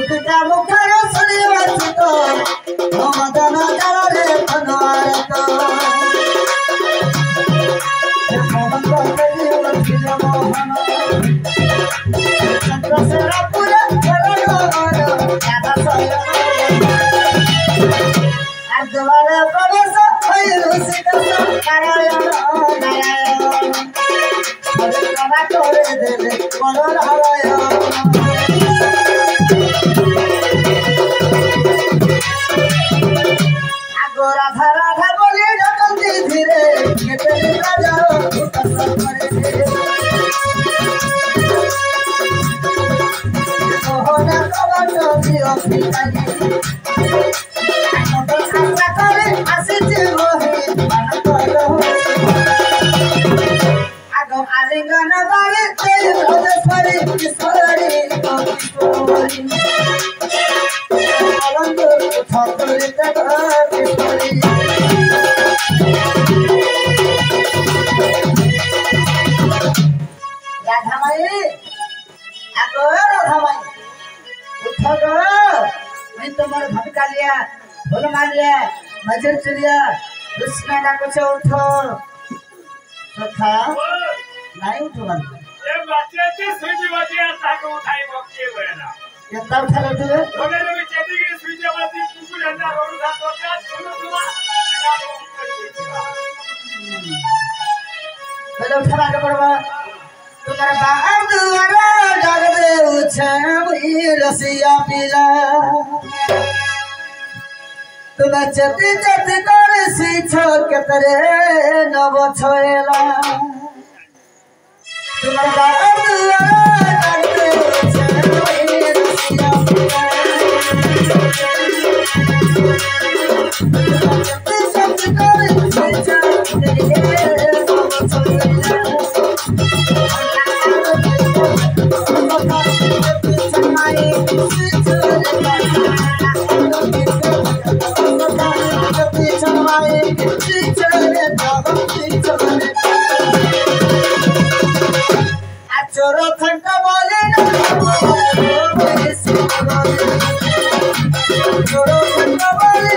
দুটা মুখের শুনিবাচিত মদন কালে তনোয়ারত মোহন ছিল মোহন চন্দ্রশেখর পুরে দ্বারে প্রবেশ হইল শ্রীকৃষ্ণ নারায়ণ নারায়ণ ক্ষমা করে দেবে বড় নারায়ণ আগো রাধা রাধা বলি ডাকন্তি ধীরে কেটে রাজা উপাসন করে মোহনা কবচ দিও পিতাজি আলিঙ্গন বাড়ি রাজেশ্বরী কিশোরী রাধামাই আগো রাধামাই উঠ গো मैं तुम्हारे भटका लिया भूल मार लिया मजर चलिया कृष्ण का कुछ उठो सखा नहीं उठो बन ये बच्चे से स्विच बजिया ताको उठाई बक्के वेना ये तब उठा लो तुझे थोड़े में चेती की स्विच बजी कुकुर अंदर रोड उठा तो क्या सुनो सुना पहले उठा आगे बढ़वा तुम्हारे बाहर दुआरा जग दे उछे रसिया पीला तुम्हें चेती चेती कर सीछो के तेरे नव छोएला तुम्हारे बाहर दुआरा जग दे उछे रसिया पीला चेती चेती कर सीछो के तेरे नव छोएला चोरो खंडा बोले चोरो खंडा बोले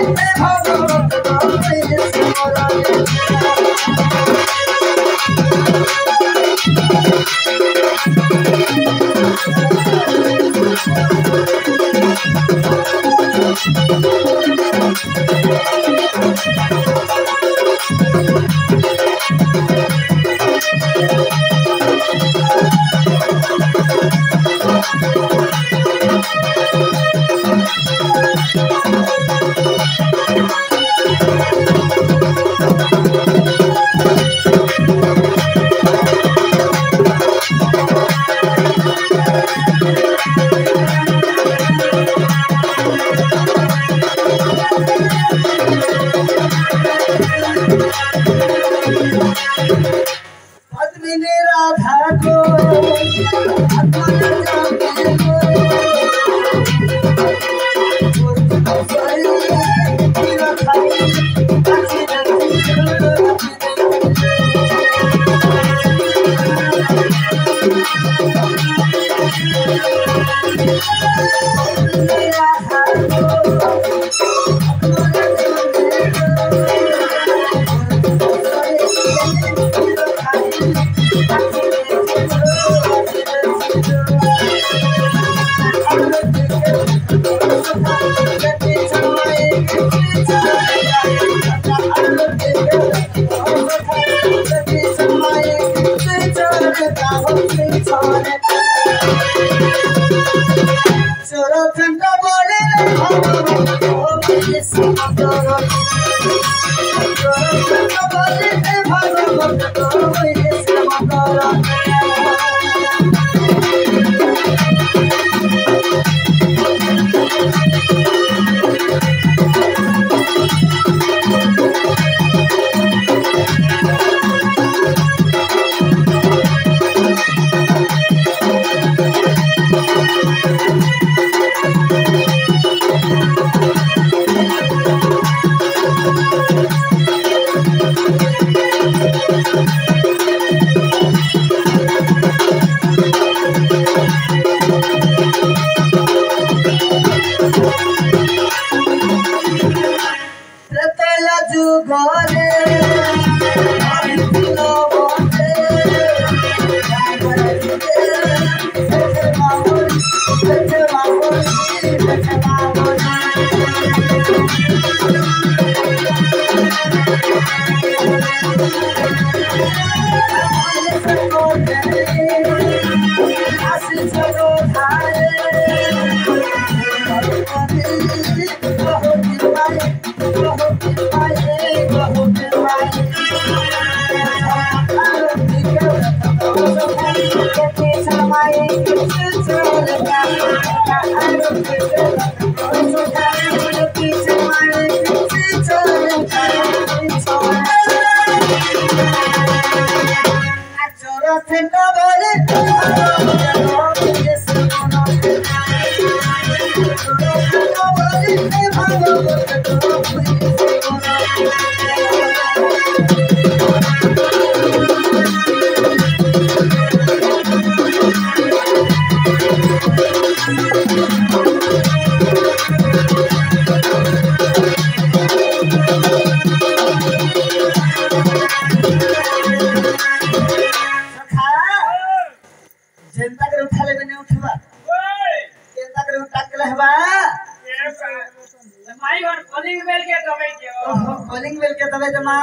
कॉलिंग बेल के तबे जमा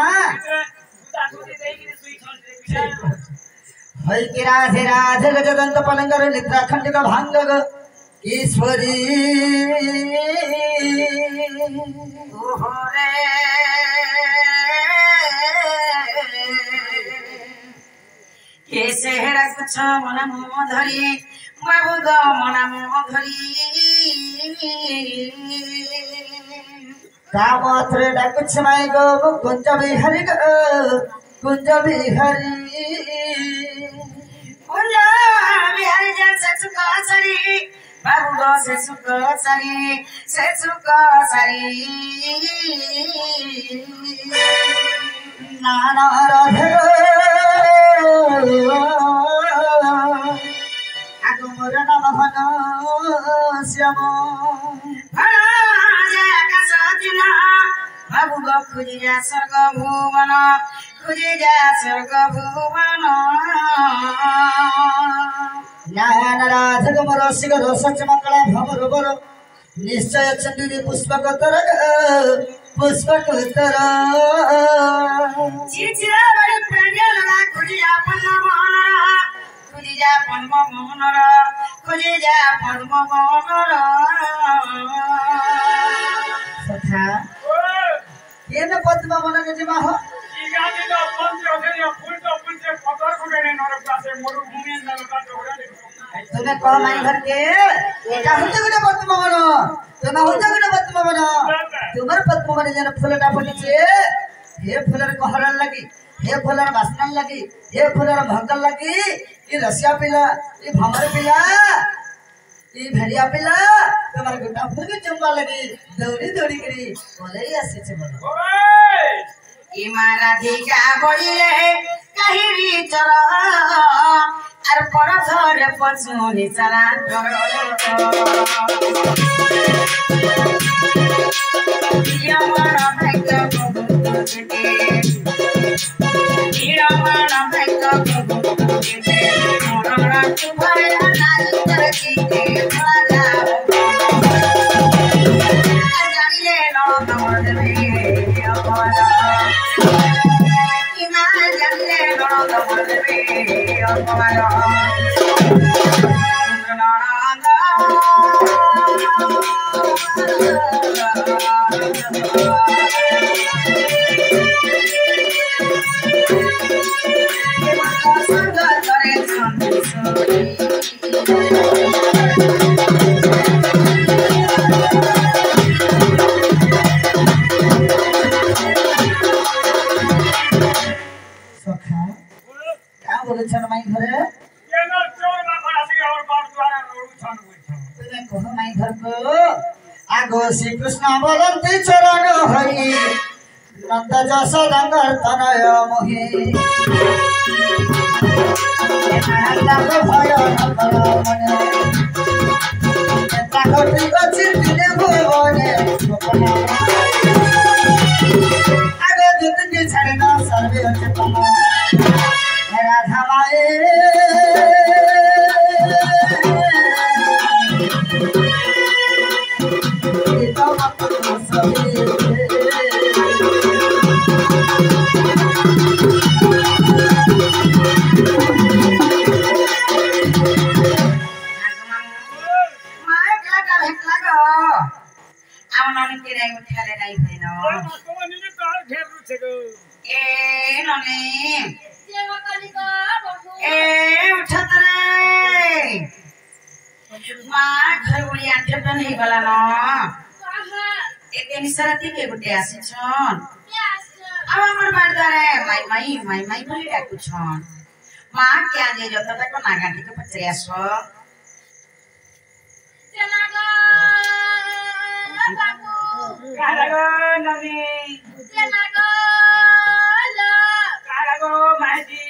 हई के राधे राधे गजदंत पलंगर निद्राखंड का भांग ईश्वरी कैसे रख मन मुँह धरी बाबू ग मन मुँह धरी कामत्रे डाकुछ माई गो कुंज बिहारी गो कुंज बिहारी कुंज बिहारी जन से सुख सरी बाबू गो से सुख सरी नाना राधे आगो मोर नाम हन श्याम बाबू गो खुजी जा स्वर्ग भुवन नाना राधे गो मोर सिग रस चमकला भवर बर निश्चय चंदुरी पुष्पक तर चिचिरा बड़े प्रेम लगा खुजी जा पद्म मोहन सखा ये न पद्म मन के जमा हो तुम्हें कह माई घर के एटा होते गुडे पद्म मन तुम्हें होते गुडे पद्म मन तुम्हार पद्म मन जन फूलटा फुटिचे हे फूलर कहरन लगी हे फूलर बासनन लगी हे फूलर भंगल लगी ई रसिया पिला ई भमर पिला ई भेड़िया पिला तुम्हार गुटा फूल के चुम्बा लगी दौड़ी दौड़ी करी बोले ऐसे से बोलो राधिका बोलिले कहीं भी चलो और पर धरे पछुनी चला श्री कृष्ण बोलते चरण हरि नंद जसोदंगर तनय मोहि भय आगे जुति छाड़े न सर्वे राधा माए ननी के नहीं उठाले नहीं भइनो मस्तमनी तार घेर रुछे गो ए ननी जे मकली को बहू ए उठत रे मां घर बुढ़ी आठे पे नहीं गला न कहा एक दिन सरती के गुटे आसी छन प्यास अब हमर बारदारे माई बोली डाकू छन मां क्या जे जत तक नागाटी के पचरे आसो चला गो बाबू कारागो ननी चला गो लो कारागो माजी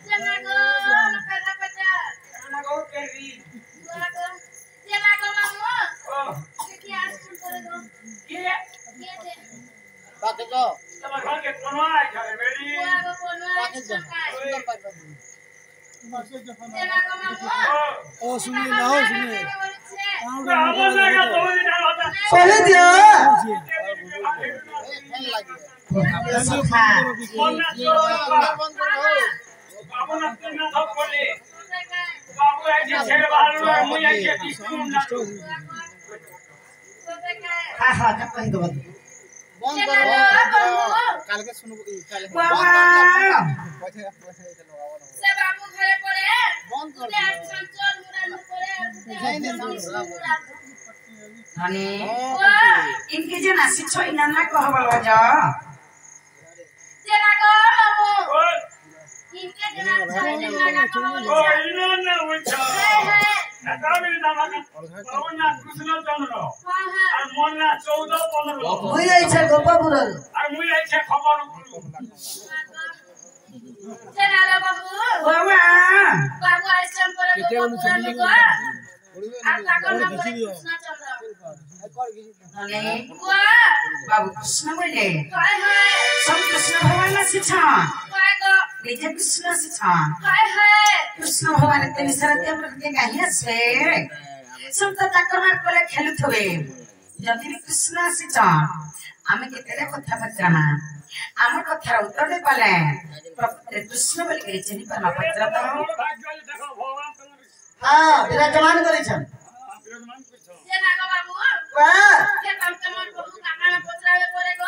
चला गो कदा कदा कारागो केवी चला गो मामू ओ क्या स्कूल करे गो के ये दे तब घर के कोनो आइ घरे बेरी बुआ गो कोनवा चला गो मामू ओ सुनिए ना हो सुनिए हमर लगा तो दिन होता सोहे दिया सुखा मोना चोरा बाबू ना ना थप कोले बाबू आई जे छेड़ बाहर मुई आई के स्कूल ना हा जब कहीं दो बाबू घरे पड़े तुले चंचल मुरान पड़े ननी इनके जे नासी छोई ना कहबल जा चला गो बाबू ओ इनके जना छोड़े लगा ओ को इनो ना उछा ना काबिल ना मका बाबू ना कृष्ण चंद्र हां আর মন না 14 15 मुई आई छे गोपा बुरल আর মুই আইছে খবর चला लो बाबू बाबा बाबू आश्रम करे गो पुरान को आता को नाम कृष्ण चंद्र ननी बुआ बाबू कृष्ण बोले हाय हाय सब कृष्ण भगवान ना शिक्षा काय को विजय कृष्ण शिक्षा हाय हाय कृष्ण भगवान तेनी सरते प्रति गाही আছে सब तो ताकर मार कोले खेलुथवे जदि कृष्ण शिक्षा आमे केतेरे कथा पत्रमा आम कथार उत्तर दे पाले प्रभु कृष्ण बोल के चिनी परमा पत्र तो ভাগ্য দেখো ভগবান তোমার हां विराजमान करे छन বিরাজমান করছো चला गो बाबू वाह के तम तमन प्रभु काकाना पत्रावे करे गो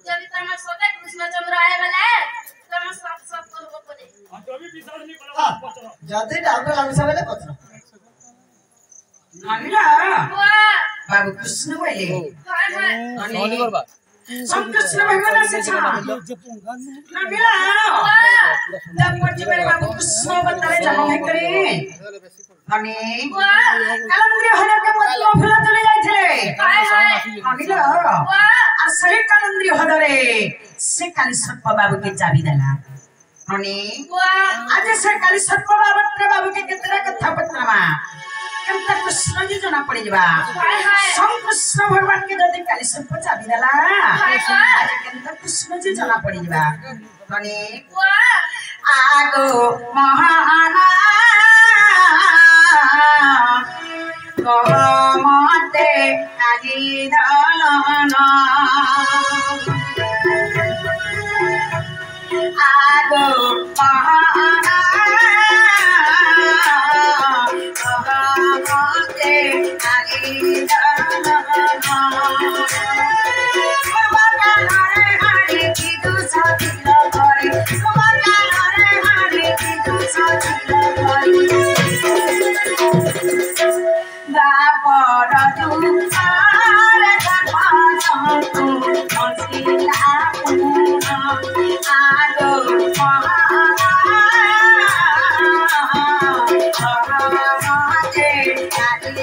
जदि तम सते कृष्ण चंद्र आए वाले तम सब सब करबो पड़े তুমি বিচার নি করো हां পত্র जदि डाउट लागसा बेले पत्र ननिला बुआ बाबू कृष्ण बोले हाय हाय ननी करबा सब कृष्ण भगवान शिक्षा ननिला जब पछ मेरे बाबू कृष्ण बतारे जन्म है करे ननी बुआ कालंद्री हरे के मतलब फुला चले जाइछले हाय हाय ननिला बुआ आ सही कालंद्री हदरे से काली सर्प बाबू के चाबी देला ननी बुआ आज से काली सर्प बाबू के कितना कथा पत्रमा केमता कृष्ण जी जना पड़ी जबा हाय हाय सब कृष्ण भगवान के जदि काली सर्प चाबी देला हाय हाय आज केमता कृष्ण जी जना पड़ी जबा ननी बुआ आगो महाना कहमते आगी दलना आगो महाना कहमते आगी दलना बागानरे हारे की दुसरी लगरे बागानरे हारे की दुसरी लगरे बापर दुखार धर्म हसिला आगो महाजे आगे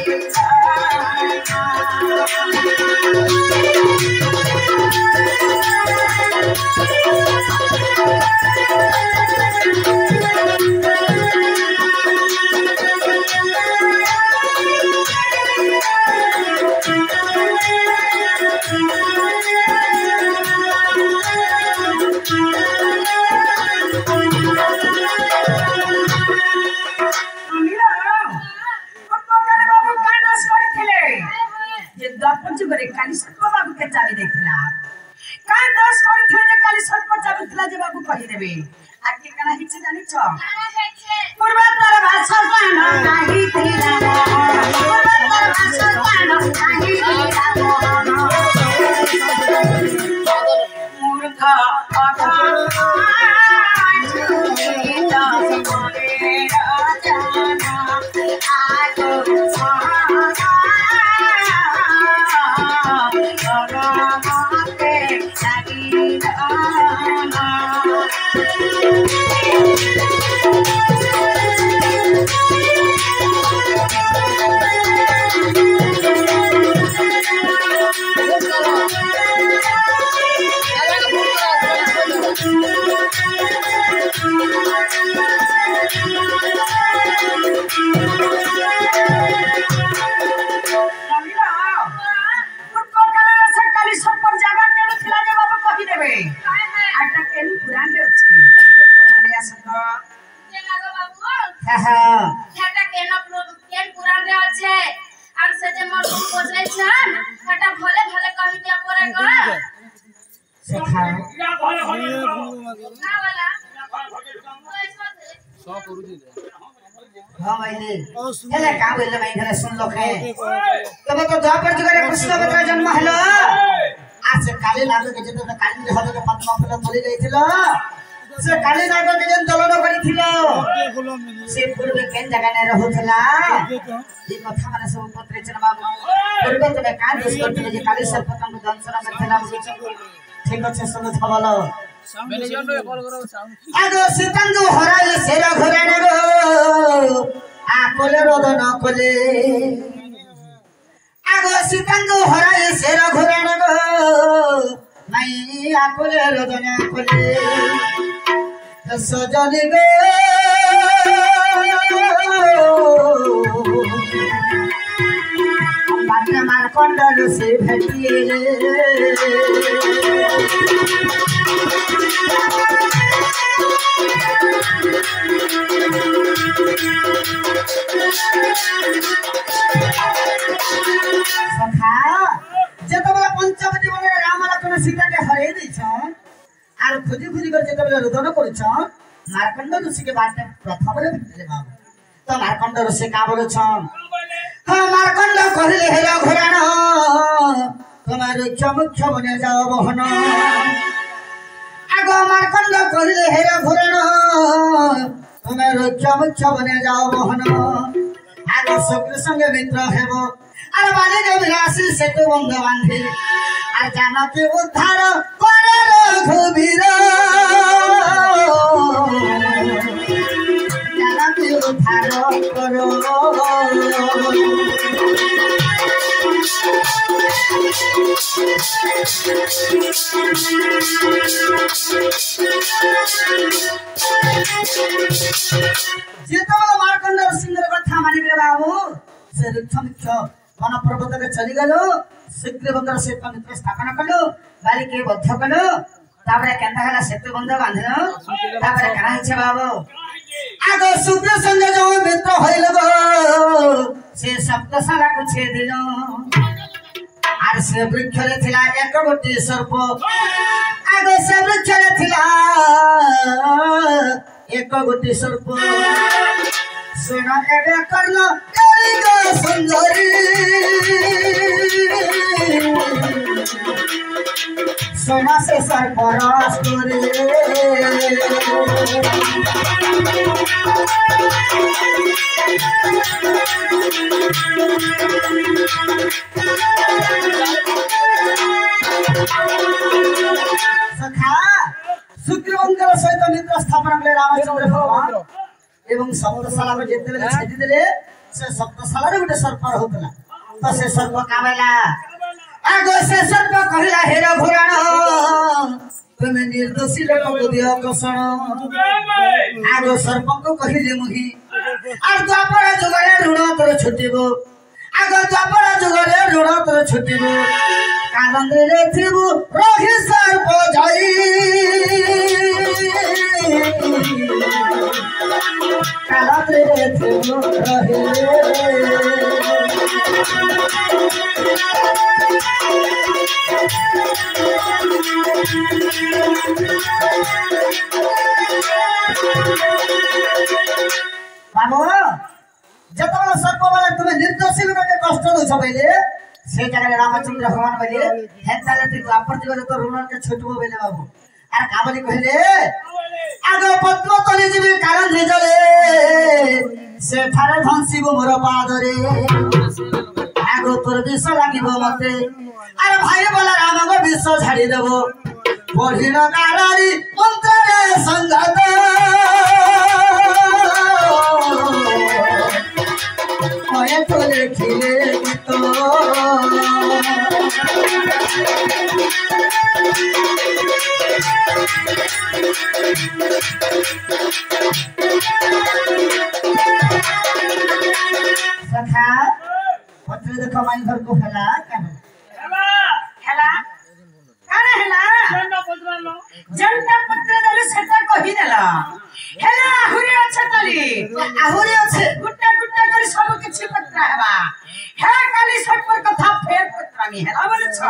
काली सर्प बाबू के चाबी देखला काय दस करथिले जे काली सर्प चाबी थला जे बाबू कहि देबे आके कना हिच जानि छ आना है छे पूर्वा तर भाषा जान नाही थिला पूर्वा तर भाषा जान नाही पोचले छन कटा भले भले कहि दिया परे ग सखा या भले भले ना वाला सौ करू दे हां मैले हेले का बोलले मैं घरे सुन लो है तब तो द्वापर जुग रे कृष्ण भद्र जन्म हलो आज से काली नाग के जत काली हलो के पद्मा फूल मरि गइथिल से काली नाग के जन दलन करिथिल से पूर्व केन जगह ने रहुथला ई कथा माने सब पत्रे चन बाबू पूर्व तबे का दोष करथिल जे काली सर्पतंग दंशना करथिला ठीक আছে শুনো থাবলো ম্যানেজারকে কল করো সাউন্ড আগো সিতাঙ্গু হরাই সেরা ঘোরানো গো আকলে রদন কলে আগো সিতাঙ্গু হরাই সেরা ঘোরানো গো নাই আকলে রদন কলে সজনি গো বাটা মার কন্ডল সে ভেটিয়ে सखा जेतबेला पंचवटी बने राम लक्ष्मण सीता के हरे दैछन आर खुदी खुदी कर जेतबेला रुदन करछन मार्कंड ऋषि के बाटे प्रथम रे भेटले बाबू तो मार्कंड ऋषि का बोलछन हां मार्कंड कहले हेरा घोराण तुम्हार चमुख बने जाओ बहन आगो मार्कंड कहले हेरा घोराण तुम्हार चमुख बने जाओ बहन आगो शुक्र संगे मित्र हेबो আর বালে জমিরাশি সেতু বন্ধ বাঁধে আর জানকী উদ্ধার করে রঘুবীর জানকী উদ্ধার করো যেতবেলা মার্কণ্ড সিংহের কথা মানিবে বাবু সে রুক্ষ मन पर्वत के चली गलो शीघ्र बंदर सेतु मित्र स्थापन कलो बाली के बद्ध कलो ताबरे केंदा हला सेतु बंद बांधलो ताबरे करा हिचे बाबू आगो शुक्र संग जो मित्र होइल गो से सप्तशाला को छेदिलो आर से वृक्ष रे थिला एक गोटी सर्प आगो से वृक्ष रे थिला एक गोटी सर्प सुना एबे करलो एगो सुंदरी सोना से सर परस करे सखा शुक्रवंकर सहित मित्र स्थापना कले रामचंद्र भगवान एवं सप्तशाला को जेते बेले छेदी देले से सप्तशाला रे गुटे सर्प होतला तो से सर्प कावेला आगो से सर्प कहिला हेरा घोराण तुमे निर्दोषी लोक को दियो कसण आगो सर्प को कहिले मुही आर द्वापर जुगरे ऋण तोर छुटिबो आगो द्वापर जुगरे ऋण तोर छुटिबो कानंदे रे थिबु रहि सर्प जाई कानंदे रे थिबु रहि बाबू जतबेला सर्प वाला तुम्हें निर्दोषी लोग के कष्ट दो छबैले से जगह रामचंद्र भगवान बोले हेताले तू द्वापर जुग तो ऋण के छुटबो बेले बाबू आर काबली कहले आगो पद्म तले जीवी कारण निजले से थारे धंसीबो मोर पादरे आगो तोर विष लागिबो मते आर भाई बोला राम को विष छाड़ी देबो बढ़िन कालारी मंत्र रे संगत ओए तो लिखिले गीत सखा पत्र देखो माई घर को फैला क्या हेला काना हेला जनता पत्र दले सेटा कहि देला हेला आहुरी अछि तली आहुरी अछि गुट्टा गुट्टा कर सब किछि पत्र हेबा हे काली सटपर पत्रामी हेला बोले छ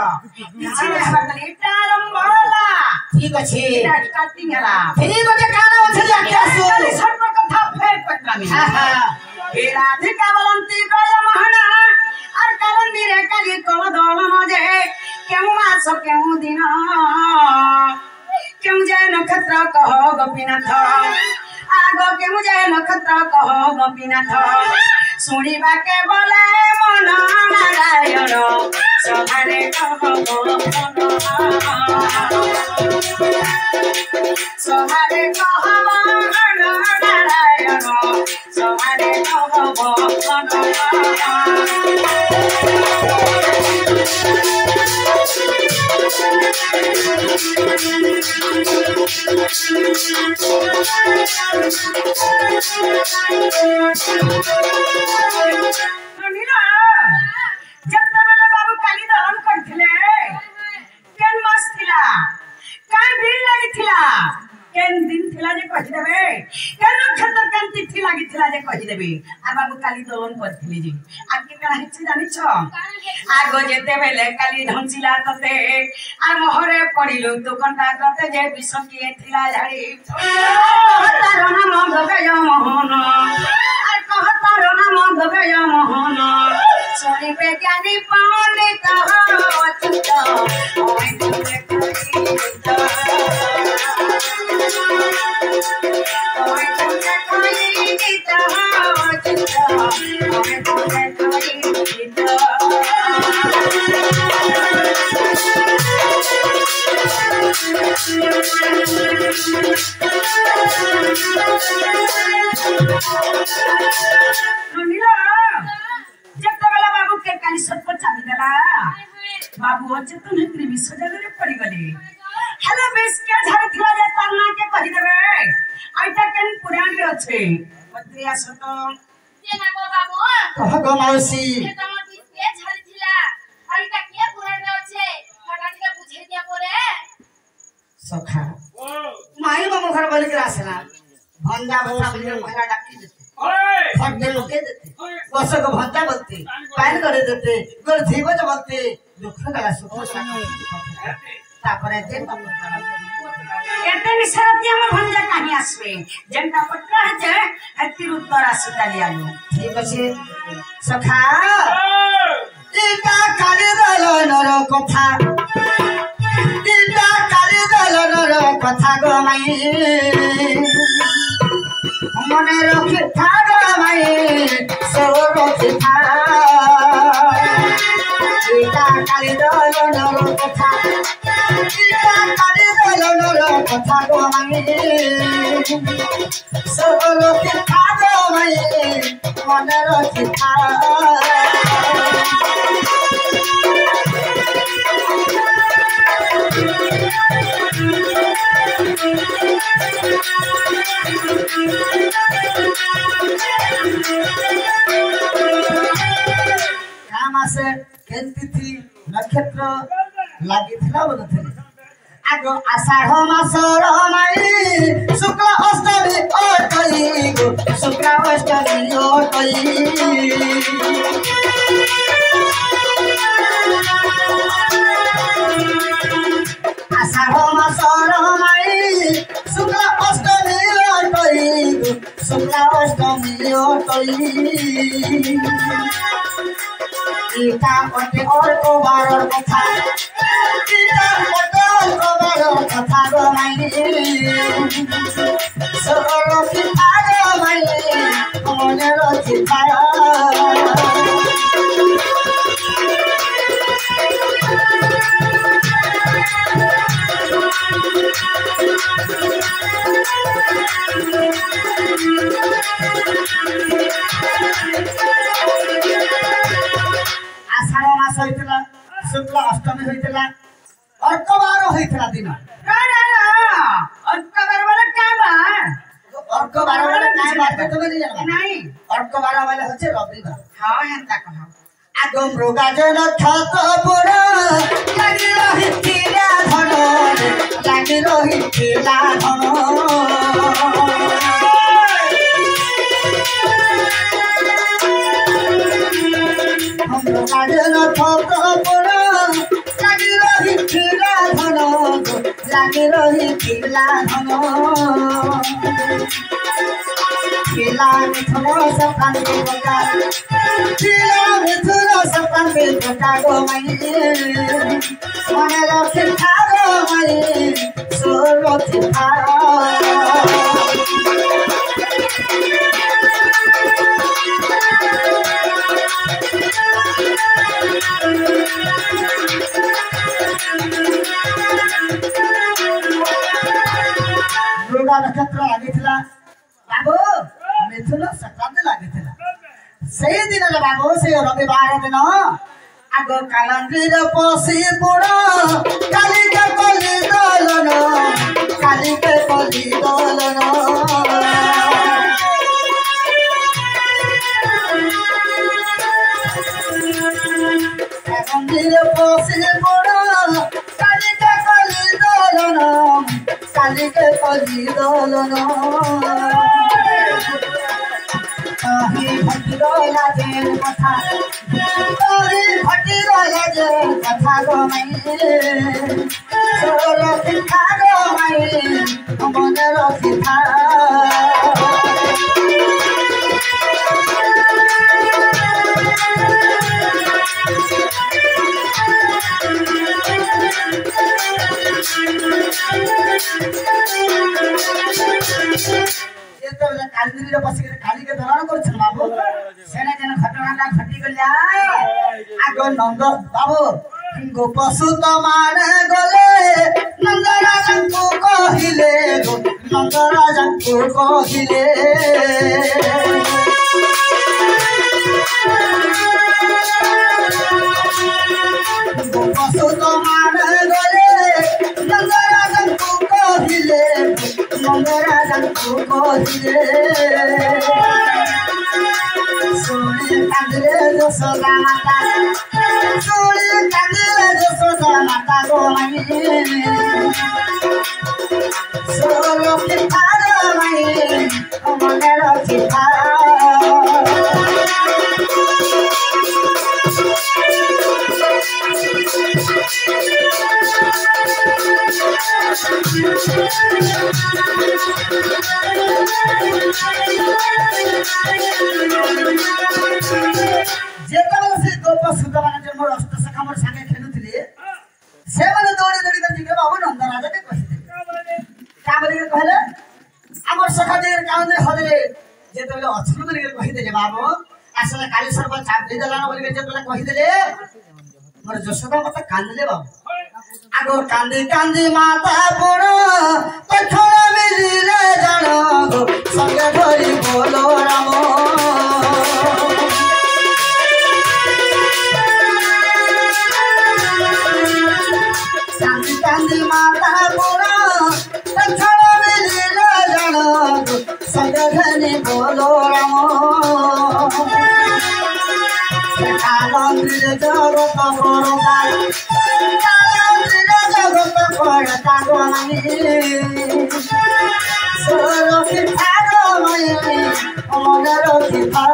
किछि ने हमार तले इटा रंबला ठीक अछि इटा स्टार्टिंग हेला ठीक अछि गाना उठे जाके आसु सर्व कथा फेर पत्रामी हां हां हे राधिका बलंती गय महना আর কালন্দি রে কালি কল দলন যে কেউ মাস কেউ দিন কেউ যায় নক্ষত্র কহ গোপীনাথ আগ কেউ যায় নক্ষত্র কহ গোপীনাথ শুনিবাকে বলে মন নারায়ণ সভারে কহ সভারে কহ নারায়ণ সভারে কহ ଯେତେବେଳେ ବାବୁ କାଲି ଦଳନ କରିଥିଲେ କେନ୍ ମାସ ଥିଲା କାଇଁ ଭିଡ଼ ଲାଗିଥିଲା କେନ୍ ଦିନ ଥିଲା ଯେ କହିଦେବେ କେନ୍ ନକ୍ଷତ୍ର କେନ୍ ତିଥି ଲାଗିଥିଲା ଯେ କହିଦେବେ আর বাবু কালি দলন କରିଥିଲେ যে আজকে কাଣା ହେଇଛି জানিছ আগ যেতেবেলে কালি ঢঞ্চিলা ততে আর মোহরে পড়িলু তু কন্টা ততে যে বিষ কিয়ে থিলা ঝাড়ি তার নাম গগয় মোহন আর কহ তার নাম গগয় মোহন শুনিবে জ্ঞানী পণ্ডিত অচ্যুত ওই তুলে করিত ওই তুলে করিত অচ্যুত ওই তুলে করিত ଯେତେବେଳେ ବାବୁ କେ କାଲି ସର୍ପ ଚାଲିଦେଲା ବାବୁ ଅଚେତନ ହେଇକିରି ବିଷ ଜାଲରେ ପଡିଗଲେ ହେଲେ ବେଶ କେ ଝାଡ଼ିଥିଲା ଯେ ତାର ନାଁ କେ କହିଦେବେ ଆଇଟା କେନ୍ ପୁରାଣରେ ଅଛେ ମନ୍ତ୍ରୀ ଆସ ତ ସେ ନା ଗো ବାବୁ कह गो माउसी ସେ ତମ କିଏ ଛାଡ଼ିଥିଲା ଆଉ ଏଟା କିଏ ପୁରାଣରେ ଅଛି ହଟା ଟିକେ ବୁଝେଇ ଦିଆ ପରେ सखा माई मामू घर बोल के आसला भंजा भंजा बोल महिला डाकी देते फट दे लोके देते बस को भंजा बोलते पान करे देते गोर जीवज बोलते दुख गला सुख तापरे जे एते निसरती हम भंजा काहे आसबे जेंटा पटरा है हत्ती उत्तर आसुताली आलू ठीक अछि सखा इटा काली दलनर कथा इटा काली दलनर कथा गो माई मने रखि था गो माई सब रखि था इटा काली दलनर कथा इटा काली दलनर कथा गो माई सब रखि था गो माई मने रखि था से तिथि नक्षत्र लागिथिला बोलथिले आगो आषाढ़ मासर माई शुक्ल अष्टमी ओटई गो शुक्ल अष्टमी ओटई आषाढ़ मासर माई शुक्ल अष्टमी ओटई गो शुक्ल अष्टमी ओटई इटा पटे और को बारर कथा इटा पटे और को बारर कथा गो माई सरो पिता गो माई मने रखि थाया शुक्ल अष्टमी होइतला अर्कबार होइतला दिन अर्कबार वाला का बार अर्कबार वाला काय बात तो नहीं जानबा नहीं अर्कबार वाला होचे रविवार हां हेंता कह आगो मृगा जन खात पुरा लागि रहितिला धन लागि रहितिला धन राजनाथ प्रभुर লাগি রহিলা ধন লাগি রহিলা ধন পিলা মিথুন সকালে বকা পিলা মিথুন সকালে বকা গো মাই মনে রাখি থাগো মাই সুরতি থাগো दुर्गा नक्षत्र लागिथिला बाबू मिथुन संक्रांति लागिथिला से दिन रे बाबू से रविवार दिन आग कालंदीर पसी पुड़ काली के कली दलन काली के कली दलन कालंदीर पसी पुड़ काली के कली दलन काली के कली दलन कहीं भटी रोला जे कथा कहीं भटी रोला जे कथा गो मई सोर सिखा गो मई मन रखिथा कालदीर बसी काली के दलन कर बाबू सेना जन घटना घटी गला आग नंद बाबू गोप सुत मान गले नंद राजा को कहिले नंद राजा को कहिले गोप सुत मान गले नंद राजा को कहिले नंद राजा को कहिले सोनी कांदले जसोदा माता सोनी कांदले जसोदा माता गो मई सोलो के थारो मई मने रखिथा जेतबेले से गोप सुत माने जे मोर अष्ट सखा मोर संगे खेलुथिले से माने दौड़ी दौड़ी कर जिके बाबू नंद राजा के कहिदे का बोली के कहले हमर सखा जे कान दे हदले जेतबेले अछुर कर कहिदे बाबू असले काली सर्व चाप दे दलाना बोली के जेतबेले कहिदे मोर जसोदा माता कांदले बाबू आगो कांदी कांदी माता पुरो पछोड़ा मिलिले जानो संगे धरी बोलो राम कांदी कांदी माता पुरो पछोड़ा मिलिले जानो संगे धरी बोलो राम कालंदीर जगत बड़का पड़ता गो मई सोरो की थारो मई मन रखिथा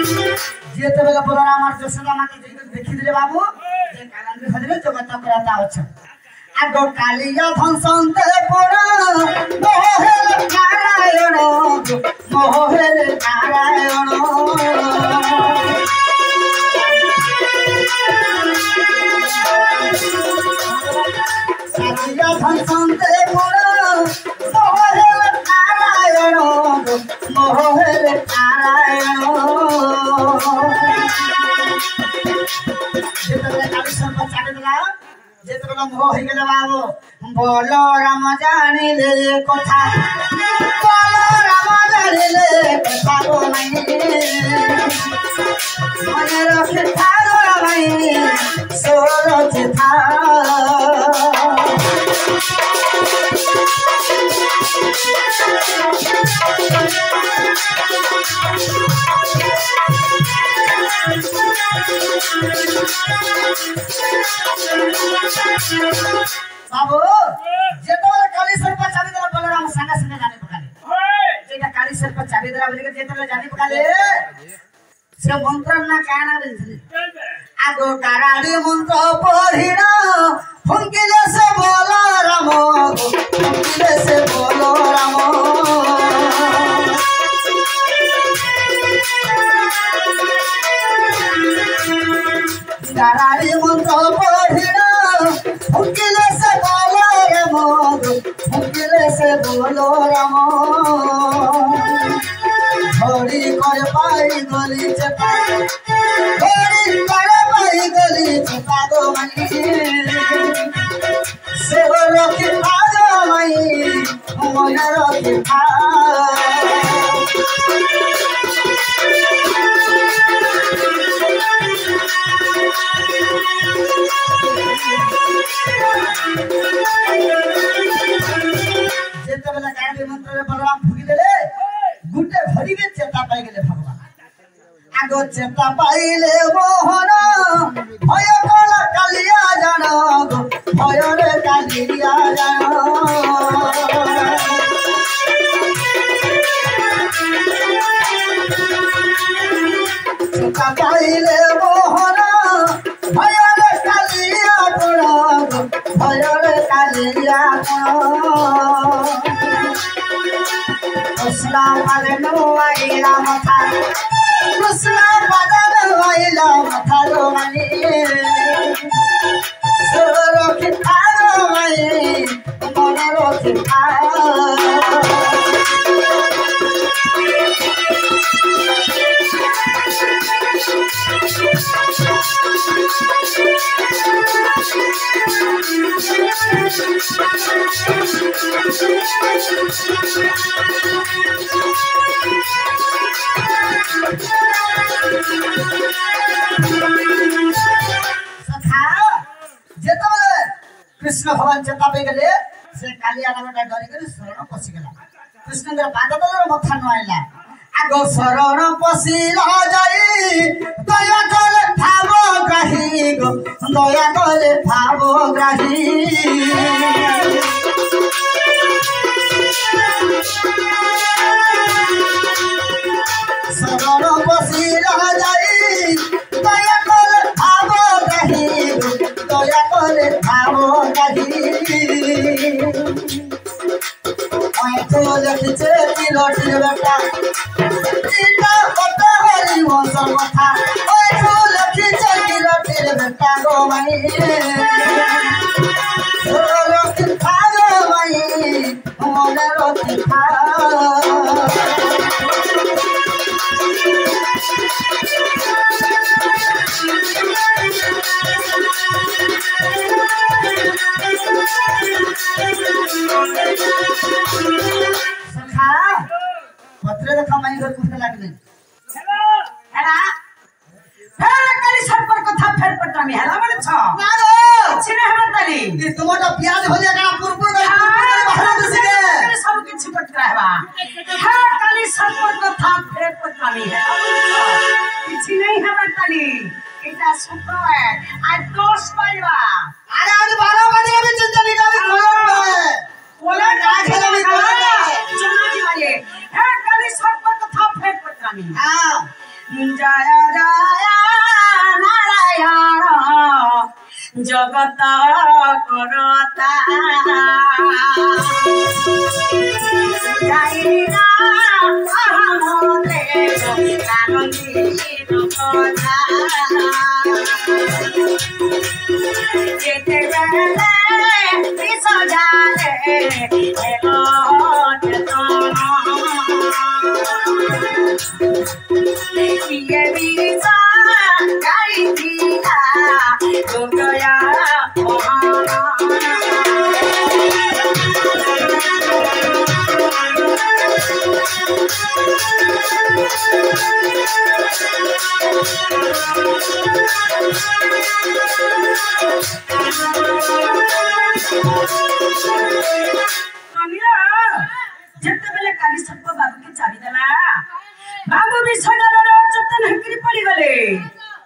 जेतबेले पुराना मार जसोदा माता देखि दिले बाबू जे कालंदीर हदले जगत करता अछि आगो कालिया धनसंते पुरा मोहेल नारायण कालिया धनसंते पुरा मोहेल नारायण जेतबेले काली सर्प चाटे दिला जेतबेले मोह होई गेले बाबू बोलो राम जानिले कथा बोलो राम जानिले कथा गो मई मने रखिथा गो मई सोरो चिथा बाबू जेतोले काली सर पर चाबी देला बलराम संगा संगा जाने पकाले जेटा काली सर पर चाबी देला बोले के जेतोले जाने पकाले से मंत्र ना काना बोलथि आगो काराडी मंत्र पढ़िना फुंकिले से बोलो राम फुंकिले से बोलो राम काराडी मंत्र पढ़िना फुंकिले से बोलो राम फुंकिले से बोलो राम घड़ी कर पाई गली चपा घड़ी कर पाई गली चपा दो मनी से रखी भागो मई मन रखी जेते बेला कांडी मंत्र बलराम फुकी देले गुटे भरी के चेता पाई गेले भगवान आगो चेता पाइले मोहन भय कला कालिया जान भय रे कालिया जान चेता पाइले मोहन भय रे कालिया जान भय रे कालिया कृष्ण पदनो आइला मथा कृष्ण पदनो आइला मथा रोमनी सोरखि थारो मई मन रोखि कृष्ण भगवान चेता पे गले से कालिया नामटा डरी कर शरण पसी गला कृष्ण के पाद तलर मथा न आइला आगो शरण पसीला जाई दया करे भावो ग्राही गो दया करे भावो ग्राही शरण पसीला जाई दया करे भावो ग्राही दया करे भावो ग्राही ओए तो लखिचे तिलोटिर बेटा इना पता हरी मौसम मथा ओए तो लखिचे तिलोटिर बेटा गो मई ओ लखि खागो मई मन रोखि खा पत्रे रखा माई घर कुछ लागले हेला फेर कली सर पर कथा फेर पटामी हेला बले छ नागो छिने हमर तली ई टमाटो प्याज हो जाएगा पुरपुर कर बाहर दसिके सब किछ पटरा हेबा फेर कली सर पर कथा फेर पटामी हेला किछ नहीं हमर तली एटा सुपर है आज दोष पाइबा अरे आज 12 बजे में चिंता नहीं डाली कोला ना खेला में कोला चुना जी वाले है कली सब पर कथा फेर पटामी हां जय जय नारायण जगत करता जय रामोदे कानंदी कथा जेते बेले सजाले हेलो ये बीसा गाई दिया तो गया बाबू भी सजाला चतन हकरी पड़ी गले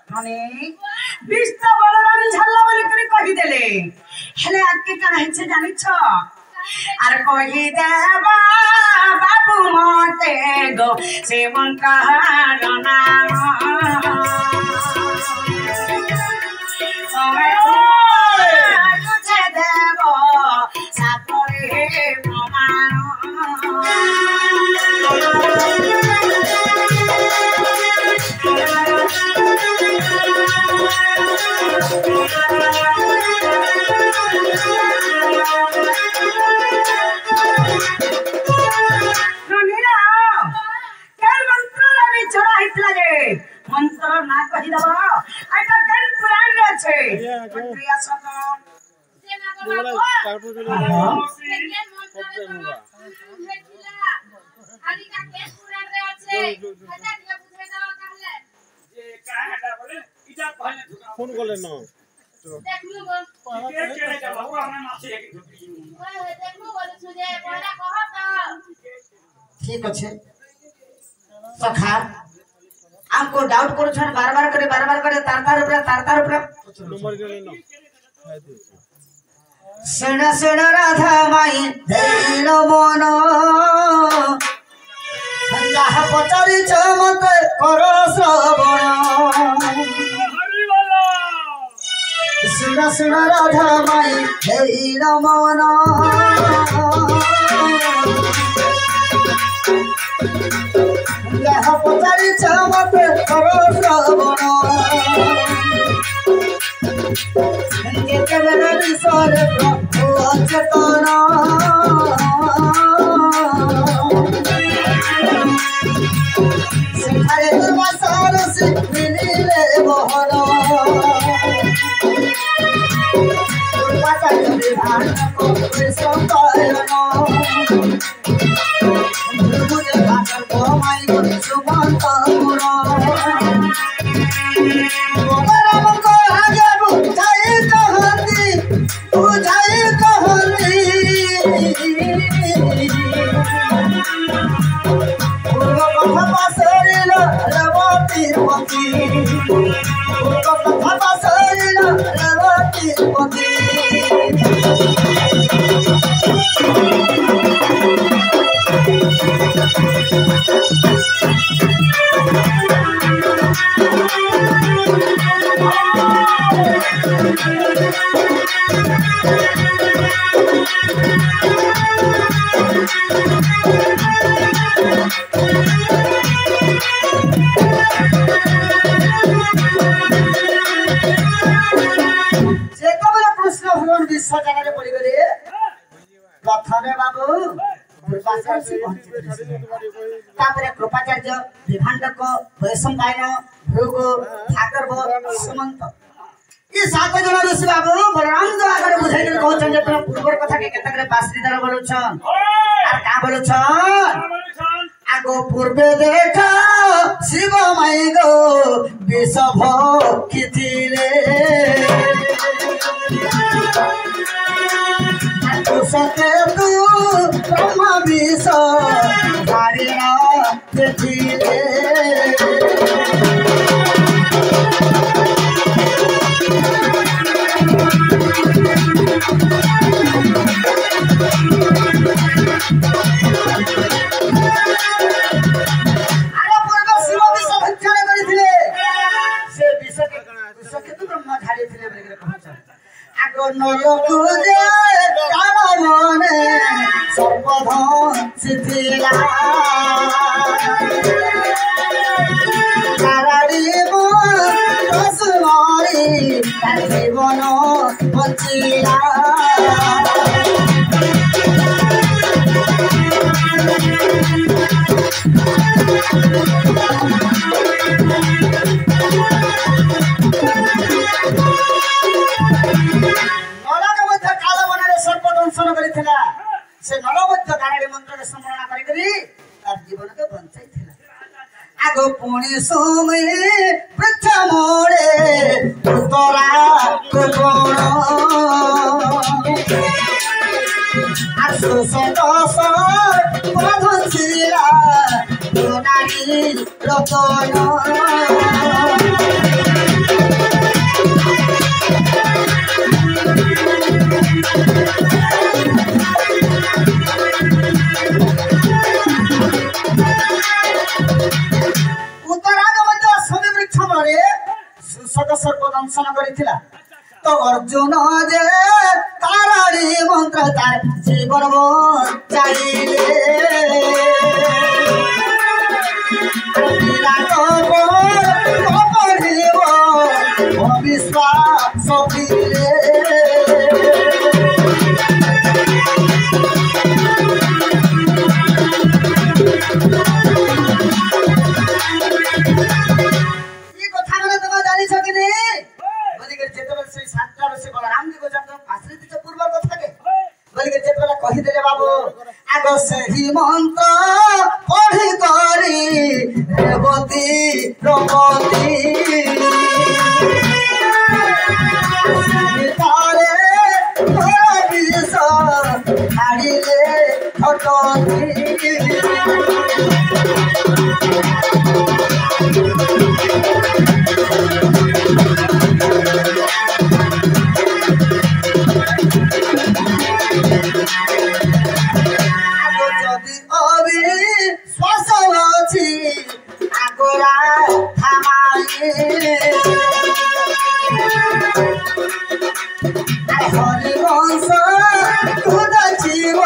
ମାନେ ବିଷ୍ଣୁ ବଳରାମ ଝାଲ ବୋଲି କହିଦେଲେ ହେଲେ ଆକେ କାଣା ହେଇছে ଜାଣିଛ আর কহি দেবা বাবু মতে গো শ্রীমঙ্কার নাম দেব সাপরে প্রমাণ मंत्र ना कही दब एटा केन पुराण আছে क्रिया शब्द ফোন করলে না ঠিক আছে सखा हमको डाउट करो छन बार बार करे तार ऊपर नंबर के लेना सुन सुन राधा माई धैर्य मन जहा पचारि मत करो श्रवण सुन सुन राधा माई धैर्य मन जहा पचारि मत करो श्रवण विषय प्रभु अचेतन सेठारे दुर्वासार से मिलिले मोहन दुर्वासार विधान को संपायन मुझे भाकर को माई को सुमंत गुण कृपाचार्य विभांडक वैशंपायन भृग ठाकर सुमंत ये सात जन ऋषि बाबू बलराम जो आगे बुझाई कहछन जे तुम पूर्वर कथा के केतकरे बासरीदार बोलछन आ का बोलछन आगो पूर्वे देखा शिव माई गो विषभ किथिले सते तू ब्रह्म विष धारिण किथिले জীবন বঞ্চিলা से नलबद्ध कारणि मंत्र के स्मरण करी तार जीवन के बंचाई थिला आगो पुणी सोमे पृथ मोड़े उतरा कोण आसो सदस प्रधुचिला नारी रतन सर्प दंशन करिथिला तो अर्जुन जे ताराड़ी मंत्र तार जीवन चाहिए विश्वास कहीदे बाबू आग से ही मंत्र पढ़ी करी रेवती रमती छाड़िले खटती हरिवंश खुद जीव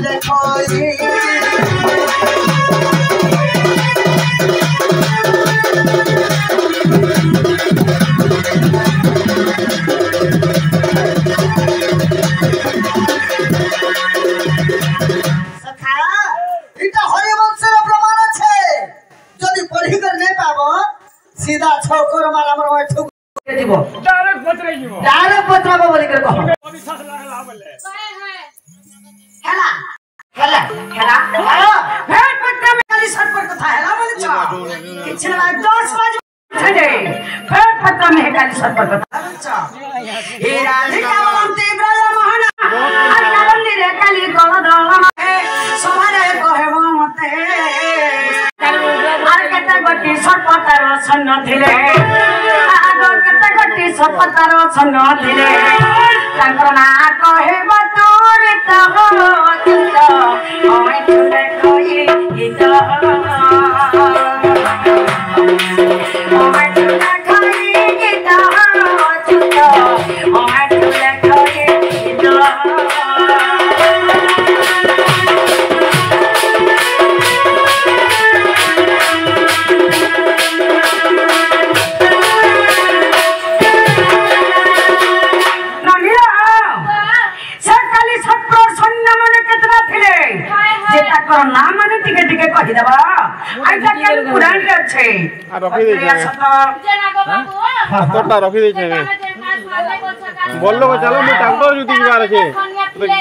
लेखई सीधा छौकर मारा मर ठुक जीवो डायरेक्ट पत्रे जीवो डायरेक्ट पत्राबो बोली कर कहो विश्वास लागला बोले हेला हेला हेला भेट पत्रा में खाली सर पर कथा हेला बोले छ किछन लाग 10 बजे छजे भेट पत्रा में खाली सर पर कथा बोले छ हे राधिका वंती ब्रज मोहन अनलंदी रे खाली गल दल सभारे कहेबो मते आर केते गटी सरपतार छन्न थिले आगो केते गटी सरपतार छन्न थिले तांकर ना कहेबो तोर त हो चित ओय तुले कोई गीत ओय तुले कोई गीत चित ओय तुले कोई गीत नाम माने टिके टिके कहि देबा आइ तक के पुरान के छै आ रखि दे छै जना गो बाबू तोटा रखि दे छै बोललो को चलो मैं डॉक्टर जुती बार छै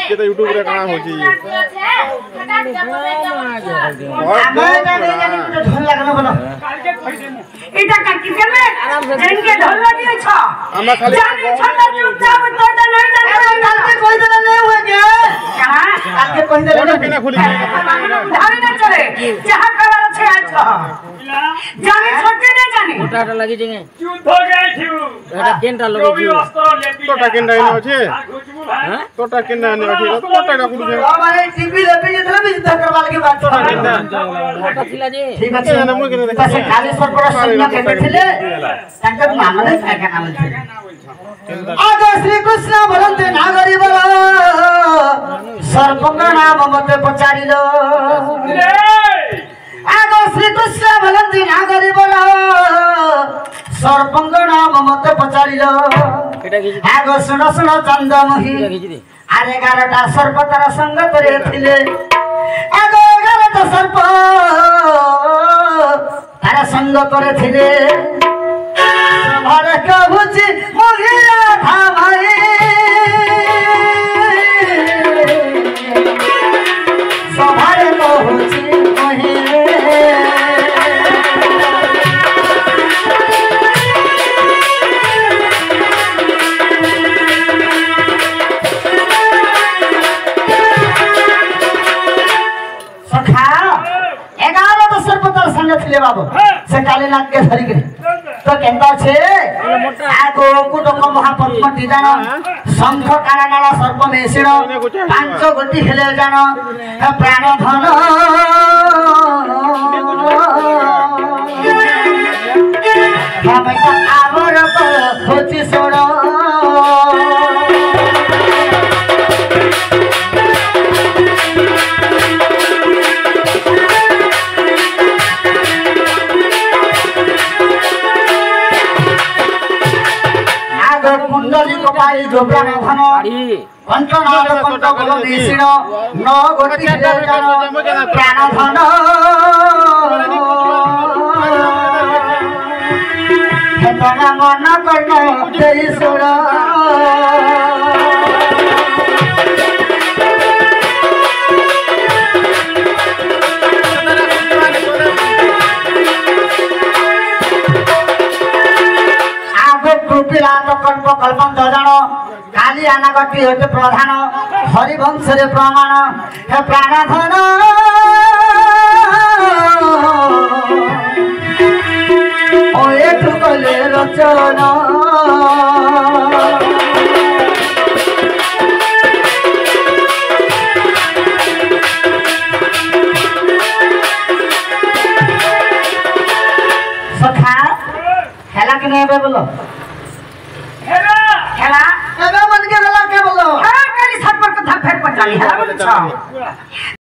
के तो YouTube रे काना होची ढोल लगना बोलो इटा काटी के में जन के ढोल लगी छ हमरा खाली जानी छटा चुपचाप तो नहीं जाने काल के कोई देना नहीं हुए के क्या काल के कोई देना कोना केना खुली धारे न चले जहां कलर छै आज छ जाने छोटे न जाने मोटाटा लागि जे चुप हो गई थिउ एटा केनटा लगे रोबी वस्त्र लेती तोटा केनटा एने अछि घुचबू भाई तोटा केनटा एने अछि तोटा का कुडु हमारे टीवी लेपे जे थला भी धक्कर वाले के बात छोड़ मोटा थिला जे ठीक अछि एने मुई केने बस कालेश्वर पर सैन्य के बैठले तांकर नाम नहीं खाए का नाम छै आगे श्री कृष्ण बोलते नागरी बोलो सर्पंग नाम मते पचारिलो आगे श्री कृष्ण बोलते नागरी बोलो सर्पंग नाम मते पचारिलो एटा कि आगे सुनो सुनो चंद्रमुखी खिचि दे आरे 11टा सर्प तार संग करे थिले आगे 11टा सर्प तार संग करे थिले सभारे कहूची मोहिया धामाई सभारे कहूची मोहिया ଥିଲେ ବାବୁ ସେ କାଲି ନାକେ ଧରିକି ତ କେନ୍ତା ଅଛି ଆଗो କୁଟକ ମହାପଦ୍ମ ଦିଦାନ ଶଙ୍ଖ କାଳନାଳ ସର୍ବ ମେସିଣ ପାଞ୍ଚ ଗୋଟି ହେଲେ ଜାଣ ପ୍ରାଣ ଧନ हमका आवर होची सोड़ो कुंडली कपाई जोब्रा धन कंचनार कंठ गोल निशिण न गोटी प्राण धन हेतना मन कर्ण देई सोड़ कल्प कल्पन दजन काली आनागति होते प्रधान हरिवंश रे प्रमाण हे प्राणधन ओ एक कले रचना सखा खेला कि नहीं बोलो खेला मन के के बोलो कली छत पर कथा फेर पर जानी है